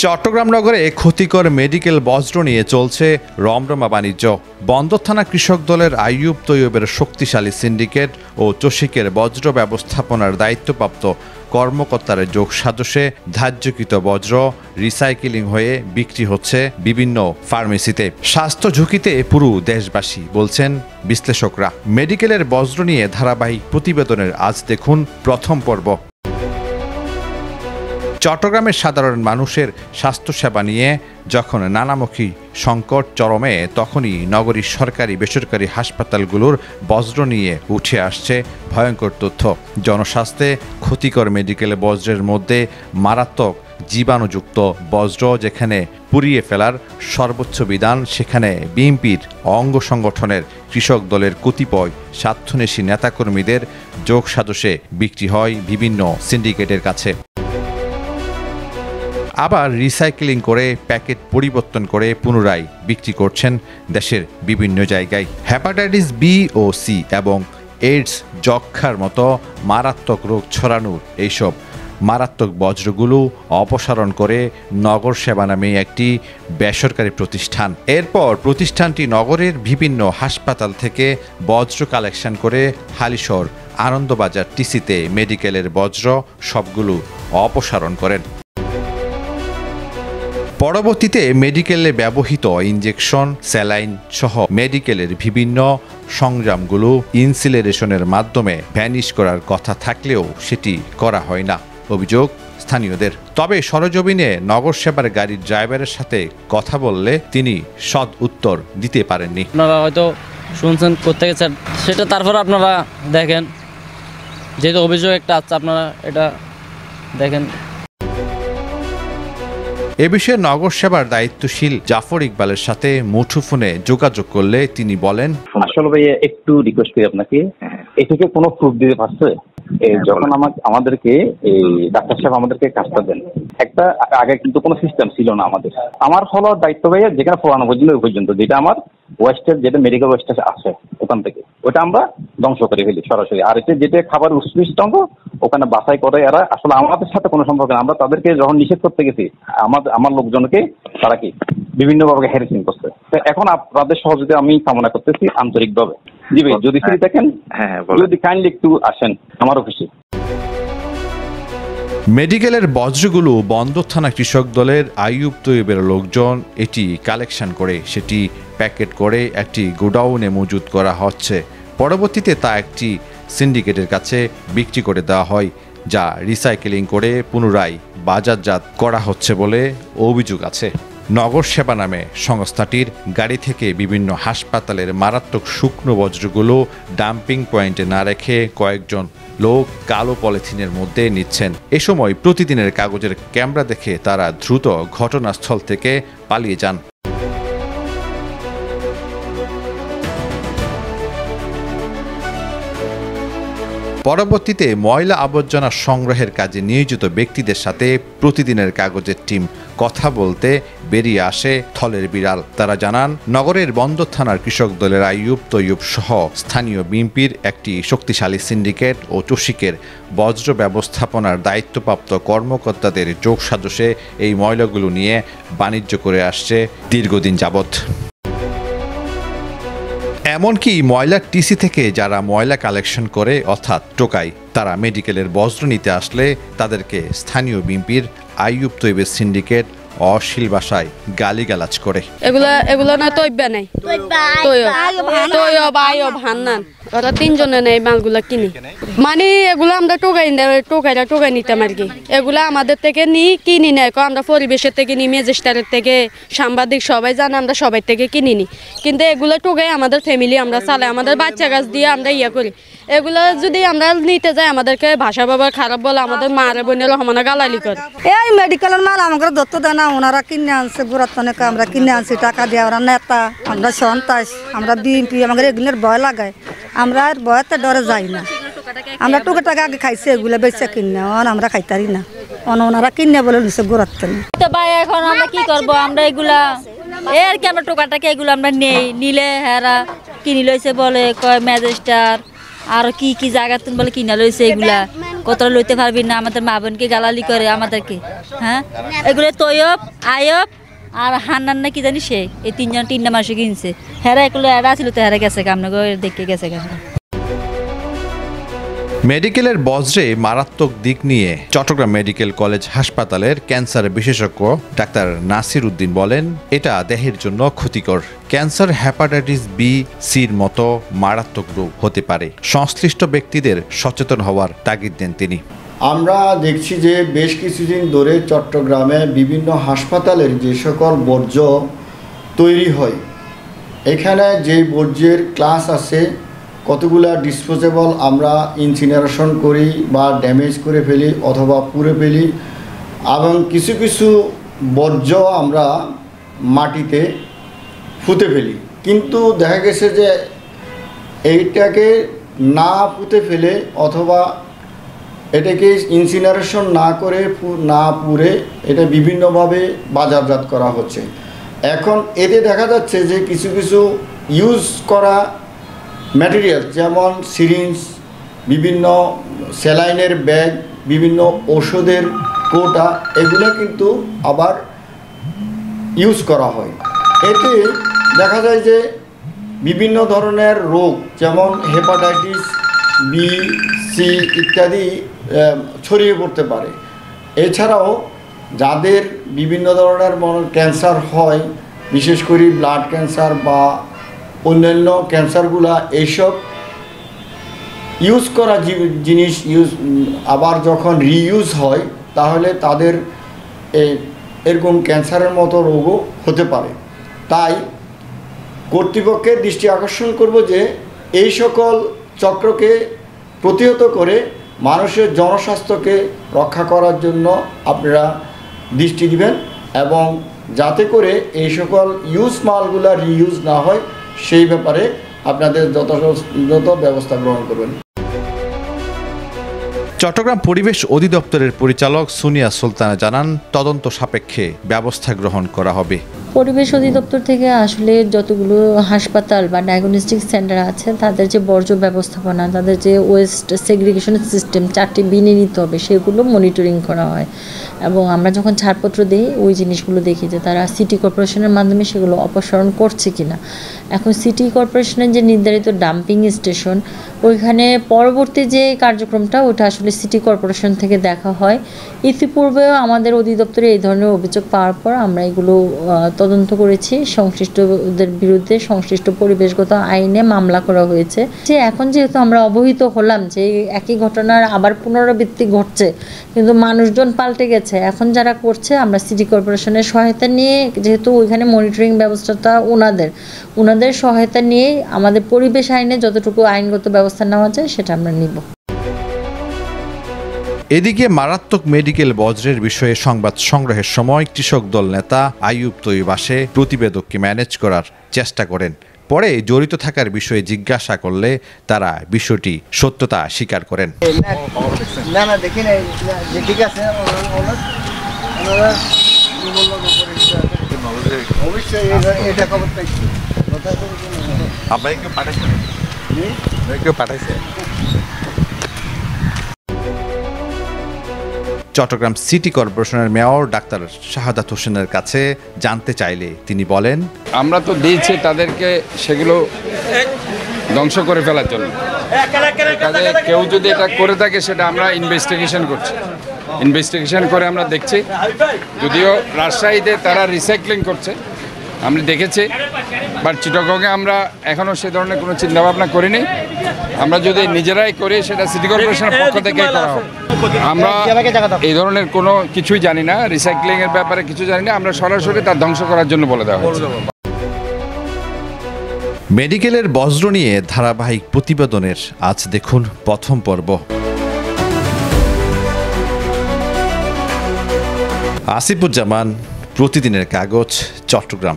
চট্টগ্রাম নগরে ক্ষতিকর মেডিকেল বজ্র নিয়ে চলছে রমরমা বাণিজ্য। বন্দর থানা কৃষক দলের আইয়ুব তৈয়বের শক্তিশালী সিন্ডিকেট ও চসিকের বজ্র ব্যবস্থাপনার দায়িত্বপ্রাপ্ত কর্মকর্তার যোগ সাজসে ধার্যকৃত বজ্র রিসাইকেলিং হয়ে বিক্রি হচ্ছে বিভিন্ন ফার্মেসিতে। স্বাস্থ্য ঝুঁকিতে পুরো দেশবাসী, বলছেন বিশ্লেষকরা। মেডিকেলের বজ্র নিয়ে ধারাবাহিক প্রতিবেদনের আজ দেখুন প্রথম পর্ব। চট্টগ্রামের সাধারণ মানুষের স্বাস্থ্যসেবা নিয়ে যখন নানামুখী সংকট চরমে, তখনই নগরীর সরকারি বেসরকারি হাসপাতালগুলোর বজ্র নিয়ে উঠে আসছে ভয়ঙ্কর তথ্য। জনস্বাস্থ্যে ক্ষতিকর মেডিকেল বজ্রের মধ্যে মারাত্মক জীবাণুযুক্ত বজ্র যেখানে পুড়িয়ে ফেলার সর্বোচ্চ বিধান, সেখানে বিএনপির অঙ্গ সংগঠনের কৃষক দলের কতিপয় স্বার্থন্বেষী নেতাকর্মীদের যোগ সাজসে বিক্রি হয় বিভিন্ন সিন্ডিকেটের কাছে। আবার রিসাইক্লিং করে প্যাকেট পরিবর্তন করে পুনরায় বিক্রি করছেন দেশের বিভিন্ন জায়গায়। হেপাটাইটিস বি ও সি এবং এইডস, যক্ষ্মার মতো মারাত্মক রোগ ছড়ানোর এইসব মারাত্মক বজ্রগুলো অপসারণ করে নগর সেবা নামে একটি বেসরকারি প্রতিষ্ঠান। এরপর প্রতিষ্ঠানটি নগরের বিভিন্ন হাসপাতাল থেকে বজ্র কালেকশন করে হালিশহর আনন্দবাজার টিসিতে মেডিকেলের বজ্র সবগুলো অপসারণ করেন। পরবর্তীতে মেডিকেলে ব্যবহৃত ইনজেকশন, স্যালাইন সহ মেডিকেলের বিভিন্ন সংগ্রামগুলো ইনসিলারেশনের মাধ্যমে ভ্যানিশ করার কথা থাকলেও সেটি করা হয় না, অভিযোগ স্থানীয়দের। তবে সরেজমিনে নগর সেবার গাড়ির ড্রাইভারের সাথে কথা বললে তিনি সৎ উত্তর দিতে পারেননি। আপনারা হয়তো শুনছেন কোত্থেকে সেটা, তারপর আপনারা দেখেন, যেহেতু অভিযোগ একটা আছে, আপনারা এটা দেখেন। এ বিষয়ে নগর সেবার দায়িত্বশীল জাফর ইকবালের সাথে মুঠোফোনে যোগাযোগ করলে তিনি বলেন, আসলে ভাইয়া একটু রিকোয়েস্ট করি আপনাকে, এ থেকে কোনো প্রুফ দিতে পারছে? যখন আমাদেরকে এই ডাক্তার সাহেব আমাদেরকে কাজটা দেন, একটা আগে কিন্তু কোনো সিস্টেম ছিল না আমাদের। আমার হলো দায়িত্ব ভাইয়া, যেখানে পুরানো পর্যন্ত যেটা আমার ওয়েস্টের, যেটা মেডিকেল ওয়েস্টেজ আছে ওখান থেকে ওটা আমরা ধ্বংস করে ফেলি সরাসরি। আর এটা যেটা খাবার উৎকৃষ্ট অঙ্গ, ওখানে বাছাই করে এরা। আসলে আমাদের সাথে কোনো সম্পর্ক না। আমরা তাদেরকে যখন নিষেধ করতে গেছি, আমার লোকজনকে তারা কি বিভিন্নভাবে হ্যারাসিং করছে। এখন আপনাদের সহযোগিতা আমি কামনা করতেছি আন্তরিকভাবে। জি ভাই, যদি ফ্রি থাকেন, যদি কাইন্ডলি একটু আসেন আমার অফিসে। মেডিকেলের বজ্রগুলো বন্দর থানা কৃষক দলের আইয়ুব তৈয়বের লোকজন এটি কালেকশন করে সেটি প্যাকেট করে একটি গোডাউনে মজুত করা হচ্ছে। পরবর্তীতে তা একটি সিন্ডিকেটের কাছে বিক্রি করে দেওয়া হয়, যা রিসাইকেলিং করে পুনরায় বাজারজাত করা হচ্ছে বলে অভিযোগ আছে। নগর সেবা নামে সংস্থাটির গাড়ি থেকে বিভিন্ন হাসপাতালের মারাত্মক শুকনো বজ্রগুলো ডাম্পিং পয়েন্টে না রেখে কয়েকজন লোক কালো পলিথিনের মধ্যে নিচ্ছেন। এ সময় প্রতিদিনের কাগজের ক্যামেরা দেখে তারা দ্রুত ঘটনাস্থল থেকে পালিয়ে যান। পরবর্তীতে ময়লা আবর্জনা সংগ্রহের কাজে নিয়োজিত ব্যক্তিদের সাথে প্রতিদিনের কাগজের টিম কথা বলতে বেরিয়ে আসে থলের বিড়াল। তারা জানান, নগরের বন্দর থানার কৃষক দলের আইয়ুব তৈয়ব সহ স্থানীয় বিএনপির একটি শক্তিশালী সিন্ডিকেট ও চসিকের বজ্র ব্যবস্থাপনার দায়িত্বপ্রাপ্ত কর্মকর্তাদের যোগ সাজসে এই ময়লাগুলো নিয়ে বাণিজ্য করে আসছে দীর্ঘদিন যাবৎ। এমনকি ময়লার টিসি থেকে যারা ময়লা কালেকশন করে অর্থাৎ টোকাই, তারা মেডিকেলের বজ্র নিতে আসলে তাদেরকে স্থানীয় বিএনপির আইয়ুব তৈয়বের সিন্ডিকেট অশ্লীল ভাষায় গালিগালাজ করে। এগুলো না তৈবা নাই, ওরা তিনজনে নেই মালগুলা কিনি, মানে এগুলো আমরা টোকাই নিতাম আর কি। এগুলো আমাদের থেকে কিনি নেয়, আমরা পরিবেশের থেকে নিই, ম্যাজিস্ট্রেটের থেকে, সাংবাদিক সবাই জানে, আমরা সবাই থেকে কিনি নি। কিন্তু এগুলো টোকাই আমাদের ফ্যামিলি আমরা চালাই, আমাদের বাচ্চা গাছ দিয়ে আমরা করি। এগুলো যদি আমরা নিতে যাই আমাদেরকে ভাষা ব্যবহার খারাপ বলে, আমাদের মারে বোনের সমানে গালালি করে। এই মেডিকেলের মাল আমাকে দত্ত দেয় না, ওনারা কিনে আনছে গুরাতনে, আমরা কিনে আনছি টাকা দিয়ে। ওরা নেতা, আমরা সন্তাস, আমরা বিএনপি, আমাদের এগুলোর ভয় লাগায়, আমরা আর ভয়তে ডরে যাই না। আমরা টুকে টাকা আগে খাইছি, এগুলো বেচে কিনে আমরা খাইতারি না, ওনারা কিনে বলে নিছে গুরাতনে। এখন আমরা কি করবো, আমরা এগুলা এর কেন টোকাটাকে এগুলো আমরা নিলে হেরা কিনি লইছে বলে কয় ম্যাজিস্ট্রেট, আর কি জায়গা বলে কিনা লইছে এগুলা। কতটা লইতে পারবি না, আমাদের মা বোনকে গালালি করে আমাদেরকে। হ্যাঁ, এগুলো তৈয়ব, আয়ব আর হান্নান না কি জানি, সে এই তিনটা মাসে কিনছে। হেরা এগুলো এরা ছিল তো হেরা গেছে কামনা দেখে গেছে। মেডিকেলের বজ্রে মারাত্মক দিক নিয়ে চট্টগ্রাম মেডিকেল কলেজ হাসপাতালের ক্যান্সার বিশেষজ্ঞ ডাক্তার নাসির উদ্দিন বলেন, এটা দেহের জন্য ক্ষতিকর। ক্যান্সার হেপাটাইটিস বি, সির মতো মারাত্মক রোগ হতে পারে। সংশ্লিষ্ট ব্যক্তিদের সচেতন হওয়ার তাগিদ দেন তিনি। আমরা দেখছি যে বেশ কিছুদিন ধরে চট্টগ্রামে বিভিন্ন হাসপাতালের যে সকল বর্জ্য তৈরি হয়, এখানে যে বর্জ্যের ক্লাস আছে, কতগুলা ডিসপোজেবল আমরা ইনসিনারেশন করি বা ড্যামেজ করে ফেলি অথবা পুড়ে ফেলি, এবং কিছু কিছু বর্জ্য আমরা মাটিতে পুঁতে ফেলি। কিন্তু দেখা গেছে যে এইটাকে না পুঁতে ফেলে অথবা এটাকে ইনসিনারেশন না করে না পুড়ে এটা বিভিন্নভাবে বাজারজাত করা হচ্ছে। এখন এতে দেখা যাচ্ছে যে কিছু কিছু ইউজ করা ম্যাটেরিয়াল যেমন সিরিঞ্জ, বিভিন্ন স্যালাইনের ব্যাগ, বিভিন্ন ওষুধের কোটা, এগুলো কিন্তু আবার ইউজ করা হয়। এতে দেখা যায় যে বিভিন্ন ধরনের রোগ যেমন হেপাটাইটিস বি, সি ইত্যাদি ছড়িয়ে পড়তে পারে। এছাড়াও যাদের বিভিন্ন ধরনের ক্যান্সার হয়, বিশেষ করে ব্লাড ক্যান্সার বা অন্যান্য ক্যান্সারগুলা, এইসব ইউজ করা জিনিস আবার যখন রিইউজ হয় তাহলে তাদের এরকম ক্যান্সারের মতো রোগও হতে পারে। তাই কর্তৃপক্ষের দৃষ্টি আকর্ষণ করব যে এই সকল চক্রকে প্রতিহত করে মানুষের জনস্বাস্থ্যকে রক্ষা করার জন্য আপনারা দৃষ্টি দিবেন, এবং যাতে করে এই সকল ইউজ মালগুলা রিইউজ না হয় সেই ব্যাপারে আপনাদের যথাযথ ব্যবস্থা গ্রহণ করবেন। চট্টগ্রাম পরিবেশ অধিদপ্তরের পরিচালক সুনিয়া সুলতানা জানান, তদন্ত সাপেক্ষে ব্যবস্থা গ্রহণ করা হবে। পরিবেশ অধিদপ্তর থেকে আসলে যতগুলো হাসপাতাল বা ডায়াগনস্টিক সেন্টার আছে তাদের যে বর্জ্য ব্যবস্থাপনা, তাদের যে ওয়েস্ট সেগ্রিগেশন সিস্টেম 4টি বিনে নিতে হবে, সেগুলো মনিটরিং করা হয়। এবং আমরা যখন ছাড়পত্র দিই ওই জিনিসগুলো দেখি যে তারা সিটি কর্পোরেশনের মাধ্যমে সেগুলো অপসারণ করছে কিনা। এখন সিটি কর্পোরেশনের যে নির্ধারিত ডাম্পিং স্টেশন, ওইখানে পরবর্তী যে কার্যক্রমটা ওটা আসলে সিটি কর্পোরেশন থেকে দেখা হয়। ইতিপূর্বেও আমাদের অধিদপ্তরে এই ধরনের অভিযোগ পাওয়ার পর আমরা এগুলো তদন্ত করেছি, সংশ্লিষ্টদের বিরুদ্ধে সংশ্লিষ্ট পরিবেশগত আইনে মামলা করা হয়েছে। যে এখন যেহেতু আমরা অবহিত হলাম যে একই ঘটনার আবার পুনরাবৃত্তি ঘটছে, কিন্তু মানুষজন পাল্টে গেছে, এখন যারা করছে আমরা সিটি কর্পোরেশনের সহায়তা নিয়ে, যেহেতু ওইখানে মনিটরিং ব্যবস্থাটা ওনাদের সহায়তা নিয়ে আমাদের পরিবেশ আইনে যতটুকু আইনগত ব্যবস্থা নেওয়া যায় সেটা আমরা নিব। এদিকে মারাত্মক মেডিকেল বজ্রের বিষয়ে সংবাদ সংগ্রহের সময় কৃষক দল নেতা আইয়ুব তৈয়ব আসে প্রতিবেদককে ম্যানেজ করার চেষ্টা করেন। পরে জড়িত থাকার বিষয়ে জিজ্ঞাসা করলে তারা বিষয়টি সত্যতা স্বীকার করেন। চট্টগ্রাম সিটি কর্পোরেশনের মেয়র ডাক্তার শাহাদাত হোসেনের কাছে জানতে চাইলে তিনি বলেন, আমরা তো দিয়েছি তাদেরকে সেগুলো ধ্বংস করে ফেলার জন্য। কাজে কেউ যদি এটা করে থাকে সেটা আমরা ইনভেস্টিগেশন করছি, ইনভেস্টিগেশন করে আমরা দেখছি। যদিও রাজশাহীতে তারা রিসাইক্লিং করছে আমরা দেখেছি, বাট চিটাগংয়ে আমরা এখনও সে ধরনের কোনো চিন্তাভাবনা করিনি। আমরা যদি নিজেরাই করি সেটা সিটি কর্পোরেশনের পক্ষ থেকে করা হবে। আমরা এই ধরনের কোনো কিছুই জানি না, রিসাইক্লিংয়ের ব্যাপারে কিছু জানি না। আমরা সরাসরি তার ধ্বংস করার জন্য বলে দেওয়া হয়েছে। মেডিকেলের বজ্র নিয়ে ধারাবাহিক প্রতিবেদনের আজ দেখুন প্রথম পর্ব। আসিফুজ্জামান, প্রতিদিনের কাগজ, চট্টগ্রাম।